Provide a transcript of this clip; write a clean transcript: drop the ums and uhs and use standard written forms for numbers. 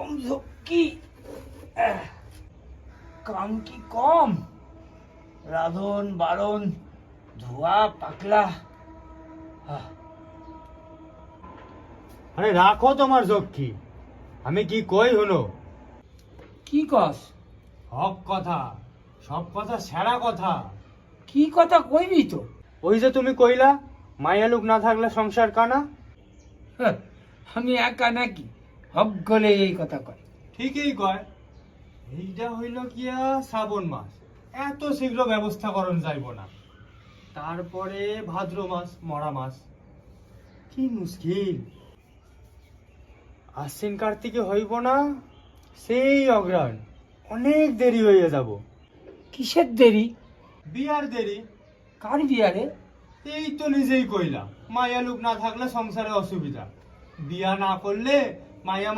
কম ঝক্কি, কাম কি কম, রাধন বারণ, ধোয়া পাকলা। আরে রাখো তোমার যক্ষী, আমি কি কই হলো? কি কস? হক কথা, সব কথা সেরা কথা। কি কথা কইবি তো? ওই যে তুমি কইলা মাইয়া লোক না থাকলে সংসার কানা। হ্যাঁ, আমি একা নাকি? হক গলে এই কথা কয়। ঠিকই কয়। এইটা হইল কিয়া শ্রাবণ মাস, এত শীঘ্র ব্যবস্থা করণ যাইব না। তারপরে ভাদ্র মাস, মরা মাস, কি মুশকিল। আশ্বিন কার্তিকে হইব না, সেই অগ্রাণ, অনেক দেরি হয়ে যাব। কিসের দেরি? বিয়ার দেরি। কার বিয়ারে? এই তো নিজেই কইলা মাইয়া লোক না থাকলে সংসারে অসুবিধা, বিয়া না করলে মাইয়া